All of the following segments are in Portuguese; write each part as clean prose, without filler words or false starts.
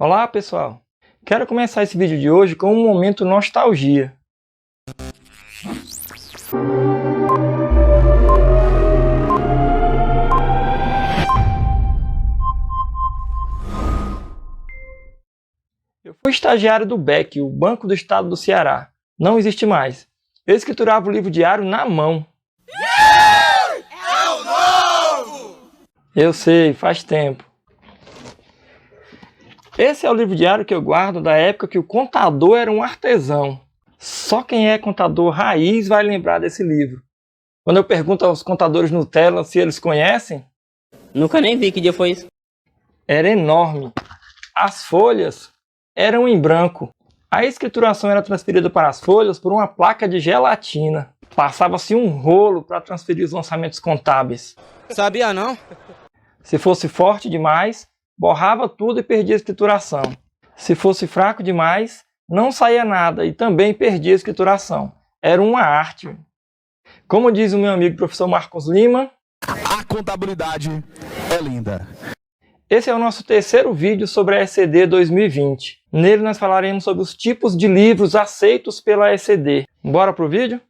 Olá pessoal, quero começar esse vídeo de hoje com um momento nostalgia. Eu fui estagiário do BEC, o Banco do Estado do Ceará. Não existe mais. Eu escriturava o livro diário na mão. É o novo! Eu sei, faz tempo. Esse é o livro diário que eu guardo da época que o contador era um artesão. Só quem é contador raiz vai lembrar desse livro. Quando eu pergunto aos contadores Nutella se eles conhecem... Nunca nem vi, que dia foi isso? Era enorme. As folhas eram em branco. A escrituração era transferida para as folhas por uma placa de gelatina. Passava-se um rolo para transferir os lançamentos contábeis. Sabia não? Se fosse forte demais, borrava tudo e perdia a escrituração. Se fosse fraco demais, não saía nada e também perdia a escrituração. Era uma arte. Como diz o meu amigo professor Marcos Lima, a contabilidade é linda. Esse é o nosso terceiro vídeo sobre a ECD 2020. Nele nós falaremos sobre os tipos de livros aceitos pela ECD. Bora pro vídeo?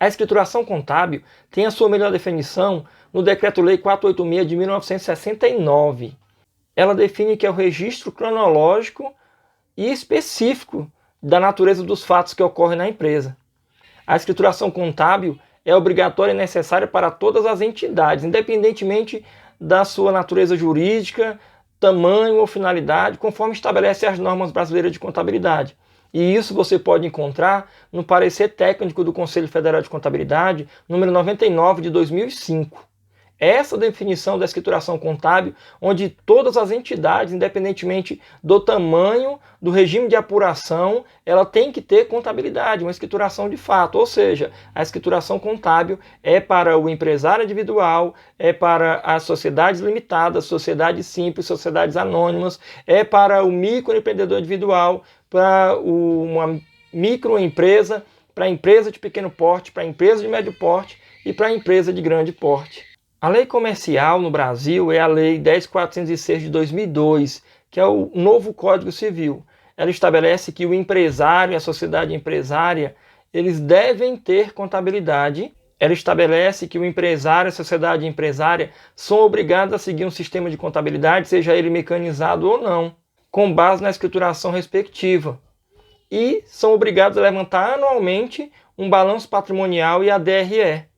A escrituração contábil tem a sua melhor definição no Decreto-Lei 486 de 1969. Ela define que é o registro cronológico e específico da natureza dos fatos que ocorrem na empresa. A escrituração contábil é obrigatória e necessária para todas as entidades, independentemente da sua natureza jurídica, tamanho ou finalidade, conforme estabelece as normas brasileiras de contabilidade. E isso você pode encontrar no parecer técnico do Conselho Federal de Contabilidade, número 99 de 2005. Essa definição da escrituração contábil, onde todas as entidades, independentemente do tamanho, do regime de apuração, ela tem que ter contabilidade, uma escrituração de fato. Ou seja, a escrituração contábil é para o empresário individual, é para as sociedades limitadas, sociedades simples, sociedades anônimas, é para o microempreendedor individual, para uma microempresa, para a empresa de pequeno porte, para a empresa de médio porte e para a empresa de grande porte. A lei comercial no Brasil é a Lei 10.406 de 2002, que é o novo Código Civil. Ela estabelece que o empresário e a sociedade empresária, eles devem ter contabilidade. Ela estabelece que o empresário e a sociedade empresária são obrigados a seguir um sistema de contabilidade, seja ele mecanizado ou não, com base na escrituração respectiva. E são obrigados a levantar anualmente um balanço patrimonial e a DRE.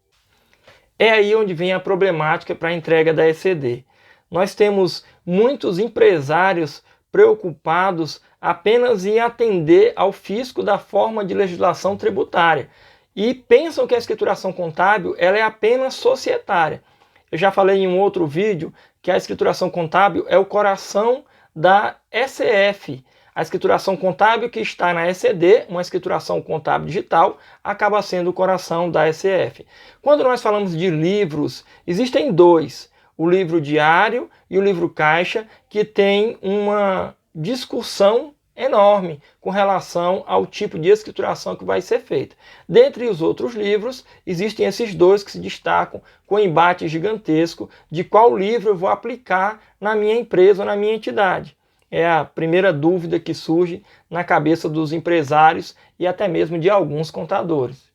É aí onde vem a problemática para a entrega da ECD. Nós temos muitos empresários preocupados apenas em atender ao fisco da forma de legislação tributária e pensam que a escrituração contábil ela é apenas societária. Eu já falei em um outro vídeo que a escrituração contábil é o coração da ECF. A escrituração contábil que está na ECD, uma escrituração contábil digital, acaba sendo o coração da ECF. Quando nós falamos de livros, existem dois, o livro diário e o livro caixa, que tem uma discussão enorme com relação ao tipo de escrituração que vai ser feita. Dentre os outros livros, existem esses dois que se destacam com um embate gigantesco de qual livro eu vou aplicar na minha empresa ou na minha entidade. É a primeira dúvida que surge na cabeça dos empresários e até mesmo de alguns contadores.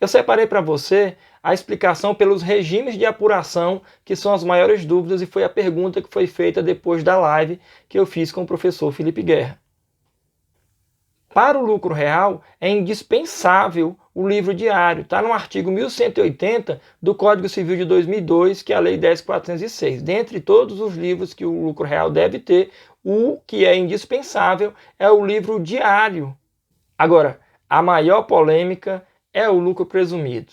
Eu separei para você a explicação pelos regimes de apuração, que são as maiores dúvidas, e foi a pergunta que foi feita depois da live que eu fiz com o professor Felipe Guerra. Para o lucro real, é indispensável o livro diário. Está no artigo 1180 do Código Civil de 2002, que é a Lei 10.406. Dentre todos os livros que o lucro real deve ter, o que é indispensável é o livro diário. Agora, a maior polêmica é o lucro presumido.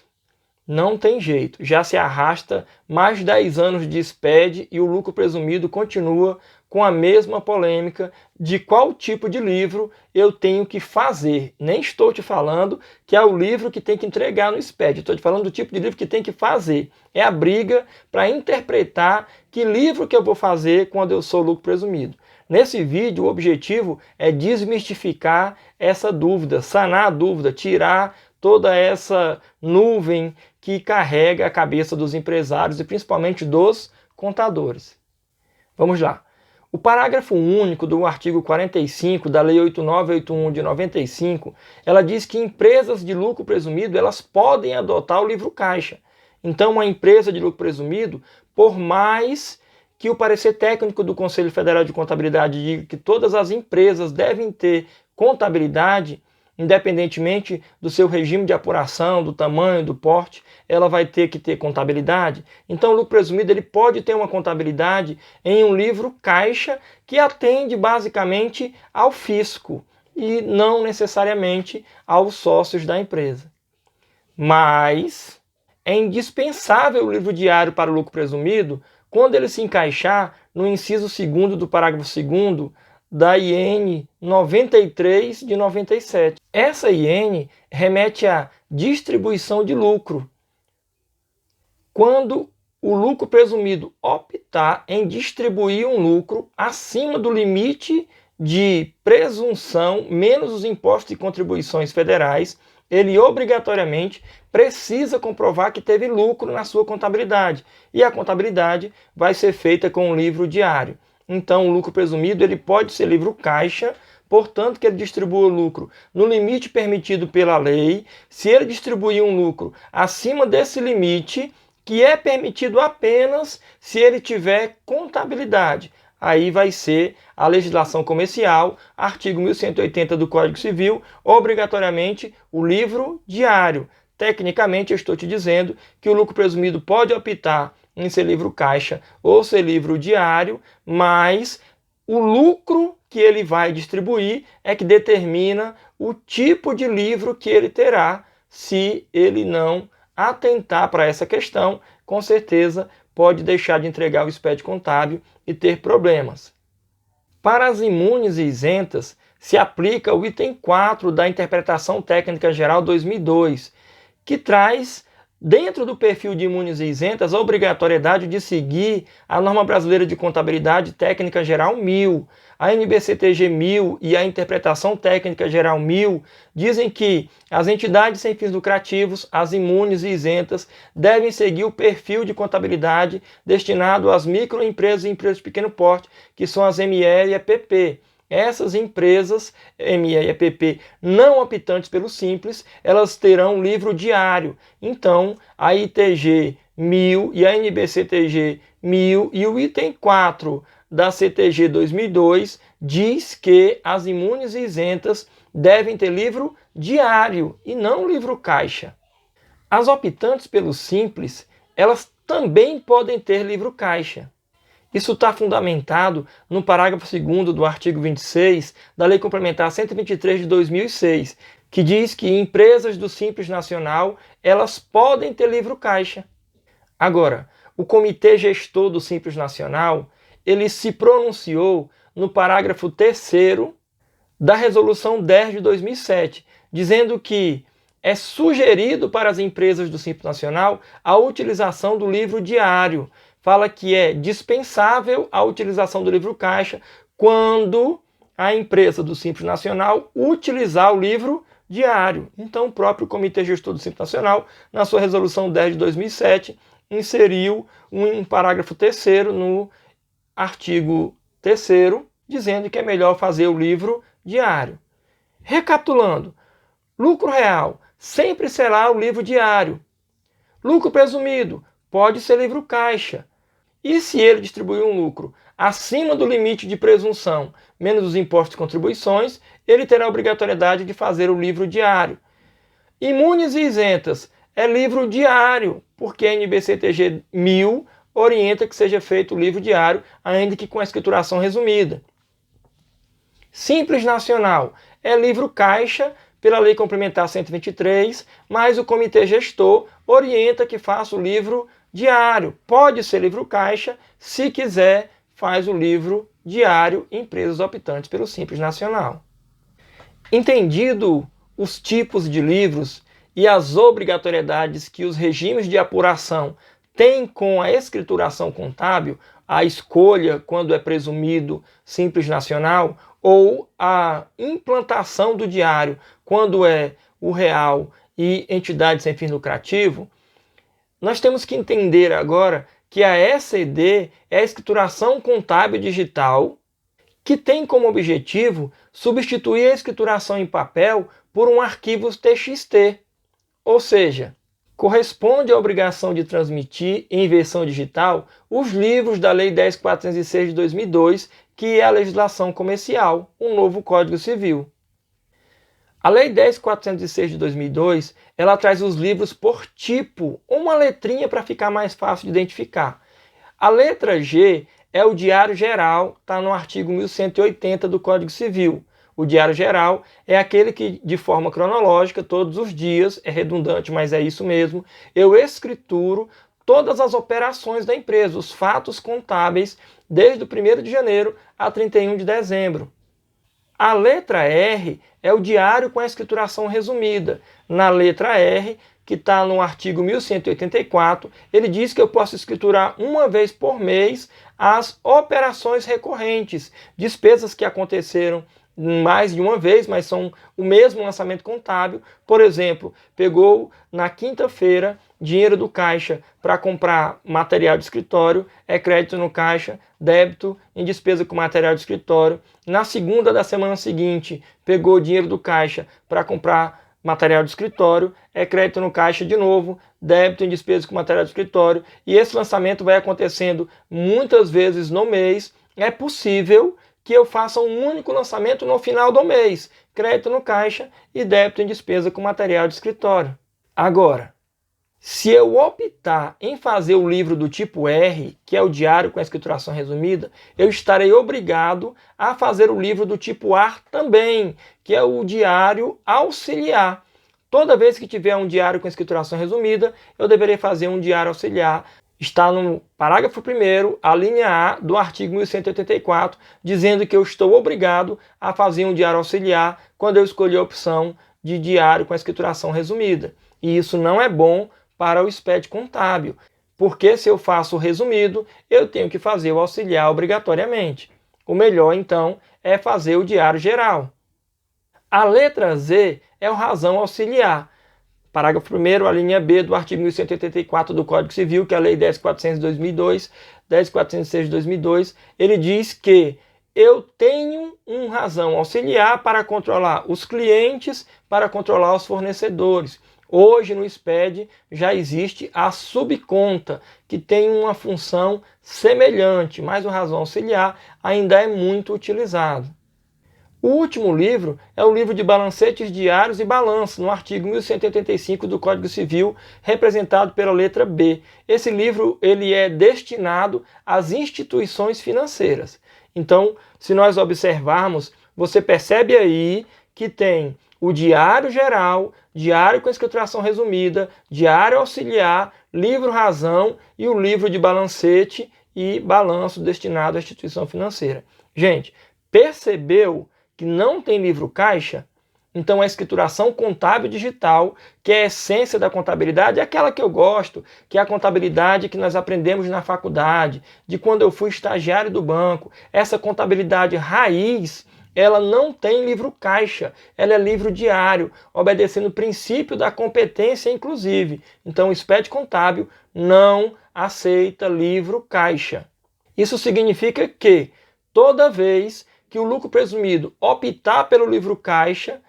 Não tem jeito, já se arrasta mais de 10 anos de SPED e o lucro presumido continua com a mesma polêmica de qual tipo de livro eu tenho que fazer. Nem estou te falando que é o livro que tem que entregar no SPED, estou te falando do tipo de livro que tem que fazer. É a briga para interpretar que livro que eu vou fazer quando eu sou lucro presumido. Nesse vídeo, o objetivo é desmistificar essa dúvida, sanar a dúvida, tirar toda essa nuvem que carrega a cabeça dos empresários e principalmente dos contadores. Vamos lá. O parágrafo único do artigo 45 da Lei 8981 de 95, ela diz que empresas de lucro presumido, elas podem adotar o livro caixa. Então, uma empresa de lucro presumido, por mais que o parecer técnico do Conselho Federal de Contabilidade diga que todas as empresas devem ter contabilidade, independentemente do seu regime de apuração, do tamanho, do porte, ela vai ter que ter contabilidade. Então, o lucro presumido ele pode ter uma contabilidade em um livro caixa que atende basicamente ao fisco e não necessariamente aos sócios da empresa. Mas é indispensável o livro diário para o lucro presumido quando ele se encaixar no inciso 2º do parágrafo 2º da IN 93 de 97. Essa IN remete à distribuição de lucro. Quando o lucro presumido optar em distribuir um lucro acima do limite de presunção menos os impostos e contribuições federais, ele obrigatoriamente precisa comprovar que teve lucro na sua contabilidade. E a contabilidade vai ser feita com um livro diário. Então, o lucro presumido ele pode ser livro caixa, portanto que ele distribua o lucro no limite permitido pela lei. Se ele distribuir um lucro acima desse limite, que é permitido apenas se ele tiver contabilidade. Aí vai ser a legislação comercial, artigo 1180 do Código Civil, obrigatoriamente o livro diário. Tecnicamente, eu estou te dizendo que o lucro presumido pode optar em ser livro caixa ou ser livro diário, mas o lucro que ele vai distribuir é que determina o tipo de livro que ele terá. Se ele não atentar para essa questão, com certeza pode deixar de entregar o SPED contábil e ter problemas. Para as imunes e isentas, se aplica o item 4 da Interpretação Técnica Geral 2002, que traz, dentro do perfil de imunes e isentas, a obrigatoriedade de seguir a Norma Brasileira de Contabilidade Técnica Geral 1000. A NBCTG 1000 e a Interpretação Técnica Geral 1000 dizem que as entidades sem fins lucrativos, as imunes e isentas, devem seguir o perfil de contabilidade destinado às microempresas e empresas de pequeno porte, que são as ME e EPP. Essas empresas, ME e EPP, não optantes pelo Simples, elas terão um livro diário. Então, a ITG 1000 e a NBCTG 1000 e o item 4 da CTG 2002 diz que as imunes e isentas devem ter livro diário e não livro caixa. As optantes pelo Simples, elas também podem ter livro caixa. Isso está fundamentado no parágrafo 2º do artigo 26 da Lei Complementar 123 de 2006, que diz que empresas do Simples Nacional, elas podem ter livro caixa. Agora, o Comitê Gestor do Simples Nacional, ele se pronunciou no parágrafo 3º da Resolução 10 de 2007, dizendo que é sugerido para as empresas do Simples Nacional a utilização do livro diário. Fala que é dispensável a utilização do livro caixa quando a empresa do Simples Nacional utilizar o livro diário. Então, o próprio Comitê Gestor do Simples Nacional, na sua Resolução 10 de 2007, inseriu um parágrafo 3º no artigo 3º, dizendo que é melhor fazer o livro diário. Recapitulando, lucro real sempre será o livro diário. Lucro presumido pode ser livro caixa. E se ele distribuir um lucro acima do limite de presunção, menos os impostos e contribuições, ele terá a obrigatoriedade de fazer o livro diário. Imunes e isentas é livro diário, porque a NBCTG 1000 orienta que seja feito o livro diário, ainda que com a escrituração resumida. Simples Nacional é livro caixa, pela Lei Complementar 123, mas o Comitê Gestor orienta que faça o livro diário. Pode ser livro caixa, se quiser, faz o livro diário em empresas optantes pelo Simples Nacional. Entendido os tipos de livros e as obrigatoriedades que os regimes de apuração têm com a escrituração contábil, a escolha quando é presumido Simples Nacional, ou a implantação do diário quando é o real e entidade sem fins lucrativos, nós temos que entender agora que a ECD é a escrituração contábil digital, que tem como objetivo substituir a escrituração em papel por um arquivo TXT, ou seja, corresponde à obrigação de transmitir em versão digital os livros da Lei 10.406 de 2002, que é a legislação comercial, um novo Código Civil. A Lei 10.406 de 2002, ela traz os livros por tipo, uma letrinha para ficar mais fácil de identificar. A letra G é o Diário Geral, está no artigo 1180 do Código Civil. O Diário Geral é aquele que, de forma cronológica, todos os dias, é redundante, mas é isso mesmo, eu escrituro todas as operações da empresa, os fatos contábeis, desde o 1º de janeiro a 31 de dezembro. A letra R é o diário com a escrituração resumida. Na letra R, que está no artigo 1184, ele diz que eu posso escriturar uma vez por mês as operações recorrentes, despesas que aconteceram mais de uma vez, mas são o mesmo lançamento contábil. Por exemplo, pegou na quinta-feira dinheiro do caixa para comprar material de escritório, é crédito no caixa, débito em despesa com material de escritório. Na segunda da semana seguinte, pegou dinheiro do caixa para comprar material de escritório, é crédito no caixa de novo, débito em despesa com material de escritório. E esse lançamento vai acontecendo muitas vezes no mês. É possível que eu faça um único lançamento no final do mês, crédito no caixa e débito em despesa com material de escritório. Agora, se eu optar em fazer o livro do tipo R, que é o diário com a escrituração resumida, eu estarei obrigado a fazer o livro do tipo A também, que é o diário auxiliar. Toda vez que tiver um diário com escrituração resumida, eu deverei fazer um diário auxiliar. Está no parágrafo 1º, a linha A do artigo 1184, dizendo que eu estou obrigado a fazer um diário auxiliar quando eu escolher a opção de diário com a escrituração resumida. E isso não é bom para o SPED contábil, porque se eu faço o resumido, eu tenho que fazer o auxiliar obrigatoriamente. O melhor, então, é fazer o diário geral. A letra Z é o razão auxiliar. Parágrafo 1º, a linha B do artigo 1184 do Código Civil, que é a Lei 10.400 de 2002, 10.406 de 2002, ele diz que eu tenho uma razão auxiliar para controlar os clientes, para controlar os fornecedores. Hoje no SPED já existe a subconta, que tem uma função semelhante, mas o razão auxiliar ainda é muito utilizado. O último livro é o livro de balancetes diários e balanço, no artigo 1185 do Código Civil, representado pela letra B. Esse livro ele é destinado às instituições financeiras. Então, se nós observarmos, você percebe aí que tem o diário geral, diário com escrituração resumida, diário auxiliar, livro razão e o livro de balancete e balanço destinado à instituição financeira. Gente, percebeu que não tem livro caixa? Então a escrituração contábil digital, que é a essência da contabilidade, é aquela que eu gosto, que é a contabilidade que nós aprendemos na faculdade, de quando eu fui estagiário do banco. Essa contabilidade raiz, ela não tem livro caixa, ela é livro diário, obedecendo o princípio da competência inclusive. Então o SPED contábil não aceita livro caixa. Isso significa que toda vez que o lucro presumido optar pelo livro caixa,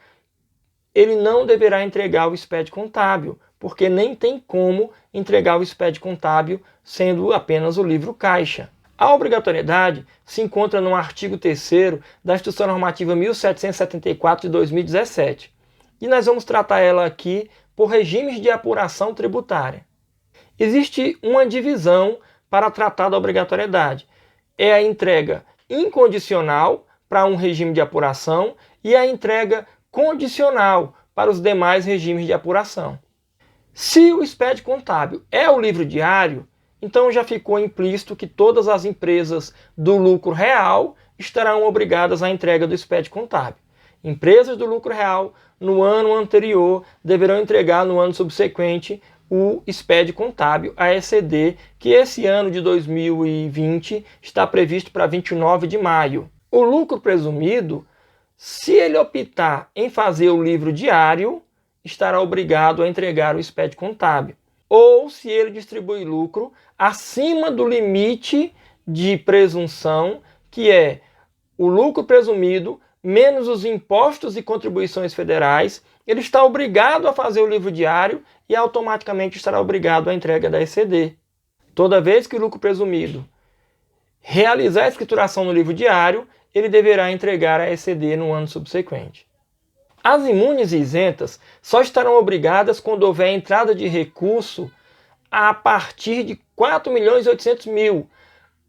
ele não deverá entregar o SPED contábil, porque nem tem como entregar o SPED contábil sendo apenas o livro caixa. A obrigatoriedade se encontra no artigo 3º da Instrução Normativa 1774 de 2017. E nós vamos tratar ela aqui por regimes de apuração tributária. Existe uma divisão para tratar da obrigatoriedade. É a entrega incondicional para um regime de apuração e a entrega condicional para os demais regimes de apuração. Se o SPED contábil é o livro diário, então já ficou implícito que todas as empresas do lucro real estarão obrigadas à entrega do SPED contábil. Empresas do lucro real no ano anterior deverão entregar no ano subsequente o SPED contábil, a ECD, que esse ano de 2020 está previsto para 29 de maio. O lucro presumido, se ele optar em fazer o livro diário, estará obrigado a entregar o SPED contábil. Ou se ele distribui lucro acima do limite de presunção, que é o lucro presumido menos os impostos e contribuições federais, ele está obrigado a fazer o livro diário e automaticamente estará obrigado à entrega da ECD. Toda vez que o lucro presumido realizar a escrituração no livro diário, ele deverá entregar a ECD no ano subsequente. As imunes e isentas só estarão obrigadas quando houver entrada de recurso a partir de 4.800.000.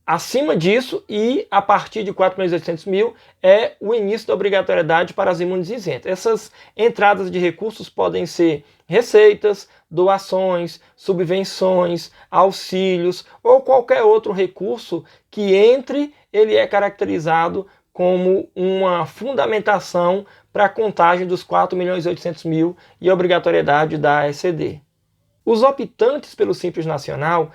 Acima disso e a partir de 4.800.000 é o início da obrigatoriedade para as imunes e isentas. Essas entradas de recursos podem ser receitas, doações, subvenções, auxílios ou qualquer outro recurso que entre, ele é caracterizado como uma fundamentação para a contagem dos 4.800.000 e a obrigatoriedade da ECD. Os optantes pelo Simples Nacional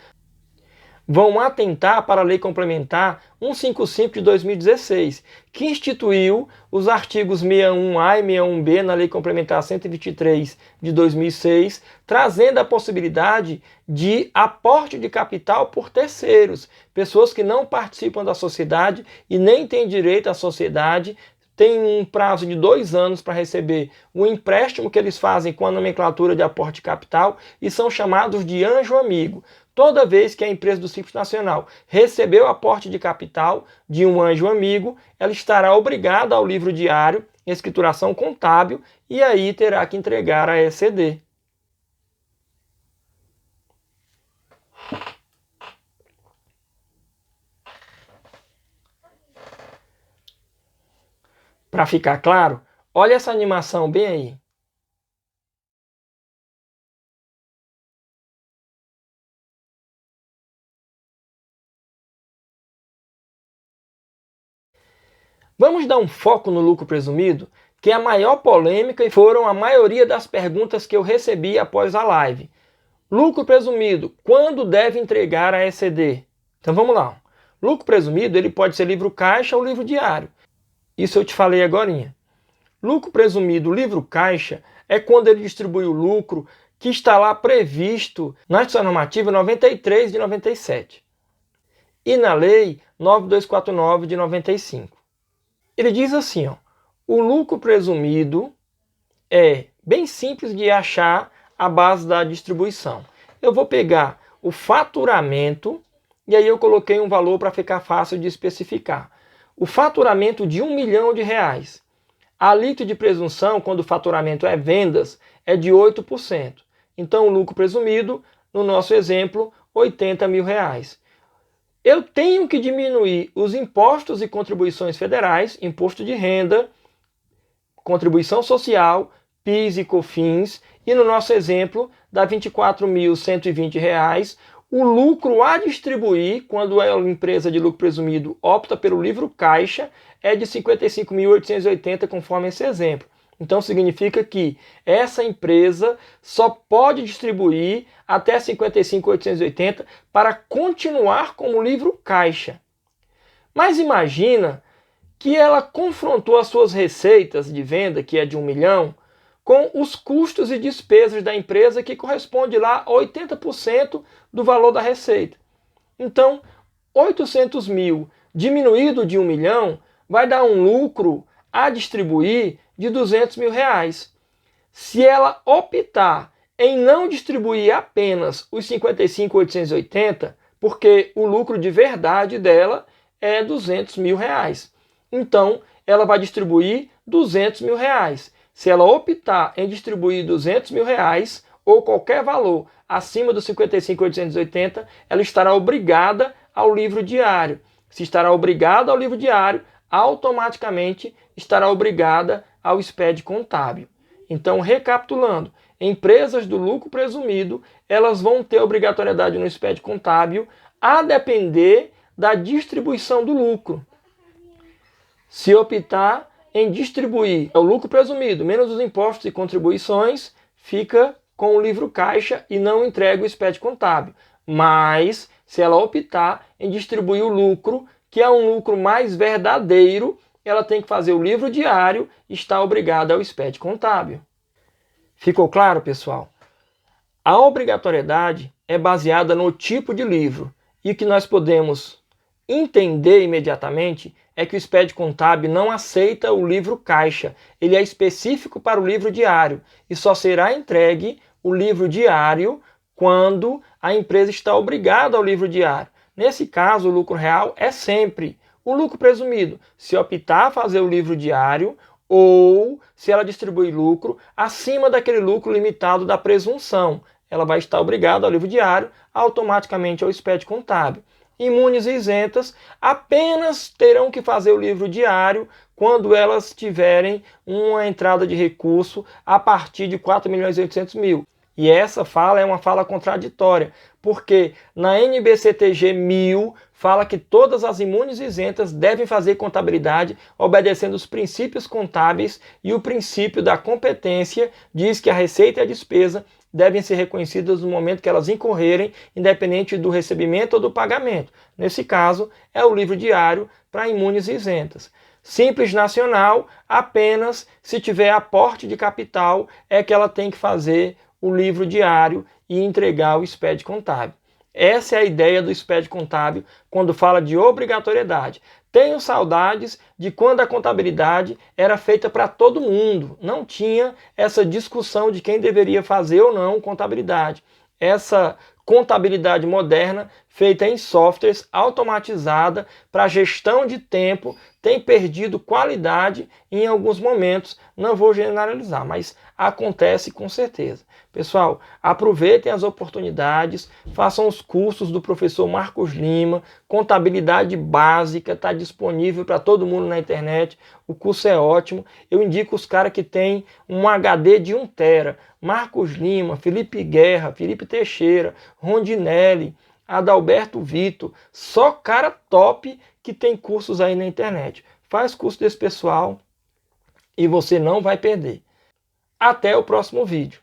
vão atentar para a Lei Complementar 155 de 2016, que instituiu os artigos 61A e 61B na Lei Complementar 123 de 2006, trazendo a possibilidade de aporte de capital por terceiros, pessoas que não participam da sociedade e nem têm direito à sociedade, têm um prazo de 2 anos para receber o empréstimo que eles fazem com a nomenclatura de aporte de capital e são chamados de anjo amigo. Toda vez que a empresa do Simples Nacional recebeu aporte de capital de um anjo amigo, ela estará obrigada ao livro diário, escrituração contábil, e aí terá que entregar a ECD. Para ficar claro, olha essa animação bem aí. Vamos dar um foco no lucro presumido, que é a maior polêmica e foram a maioria das perguntas que eu recebi após a live. Lucro presumido, quando deve entregar a ECD? Então vamos lá. Lucro presumido ele pode ser livro caixa ou livro diário. Isso eu te falei agorinha. Lucro presumido, livro caixa, é quando ele distribui o lucro que está lá previsto na Instrução Normativa 93 de 97 e na Lei 9249 de 95. Ele diz assim, ó, o lucro presumido é bem simples de achar a base da distribuição. Eu vou pegar o faturamento e aí eu coloquei um valor para ficar fácil de especificar. O faturamento de R$1 milhão. A alíquota de presunção, quando o faturamento é vendas, é de 8%. Então o lucro presumido, no nosso exemplo, R$80 mil. Eu tenho que diminuir os impostos e contribuições federais, imposto de renda, contribuição social, PIS e COFINS, e no nosso exemplo, dá R$ 24.120, o lucro a distribuir, quando a empresa de lucro presumido opta pelo livro caixa, é de R$ 55.880, conforme esse exemplo. Então significa que essa empresa só pode distribuir até 55.880 para continuar como livro caixa. Mas imagina que ela confrontou as suas receitas de venda, que é de R$1 milhão, com os custos e despesas da empresa, que corresponde lá a 80% do valor da receita. Então, 800 mil diminuído de R$1 milhão vai dar um lucro a distribuir de R$200 mil. Se ela optar em não distribuir apenas os 55.880, porque o lucro de verdade dela é R$200 mil. Então, ela vai distribuir R$200 mil. Se ela optar em distribuir R$200 mil ou qualquer valor acima dos 55.880, ela estará obrigada ao livro diário. Se estará obrigada ao livro diário, automaticamente estará obrigada ao SPED contábil. Então, recapitulando, empresas do lucro presumido, elas vão ter obrigatoriedade no SPED contábil a depender da distribuição do lucro. Se optar em distribuir o lucro presumido menos os impostos e contribuições, fica com o livro caixa e não entrega o SPED contábil. Mas, se ela optar em distribuir o lucro, que é um lucro mais verdadeiro, ela tem que fazer o livro diário e está obrigada ao SPED contábil. Ficou claro, pessoal? A obrigatoriedade é baseada no tipo de livro. E o que nós podemos entender imediatamente é que o SPED contábil não aceita o livro caixa. Ele é específico para o livro diário e só será entregue o livro diário quando a empresa está obrigada ao livro diário. Nesse caso, o lucro real é sempre o lucro presumido, se optar a fazer o livro diário ou se ela distribui lucro acima daquele lucro limitado da presunção. Ela vai estar obrigada ao livro diário, automaticamente ao SPED contábil. Imunes e isentas apenas terão que fazer o livro diário quando elas tiverem uma entrada de recurso a partir de 4.800.000. E essa fala é uma fala contraditória, porque na NBCTG 1000 fala que todas as imunes e isentas devem fazer contabilidade obedecendo os princípios contábeis, e o princípio da competência diz que a receita e a despesa devem ser reconhecidas no momento que elas incorrerem, independente do recebimento ou do pagamento. Nesse caso, é o livro diário para imunes e isentas. Simples Nacional, apenas se tiver aporte de capital é que ela tem que fazer o livro diário e entregar o SPED contábil. Essa é a ideia do SPED contábil quando fala de obrigatoriedade. Tenho saudades de quando a contabilidade era feita para todo mundo. Não tinha essa discussão de quem deveria fazer ou não contabilidade. Essa contabilidade moderna, feita em softwares, automatizada para gestão de tempo, tem perdido qualidade em alguns momentos. Não vou generalizar, mas acontece com certeza. Pessoal, aproveitem as oportunidades, façam os cursos do professor Marcos Lima, contabilidade básica, está disponível para todo mundo na internet, o curso é ótimo. Eu indico os caras que têm um HD de 1 TB, Marcos Lima, Felipe Guerra, Felipe Teixeira, Rondinelli, Adalberto Vitor, só cara top que tem cursos aí na internet. Faz curso desse pessoal e você não vai perder. Até o próximo vídeo.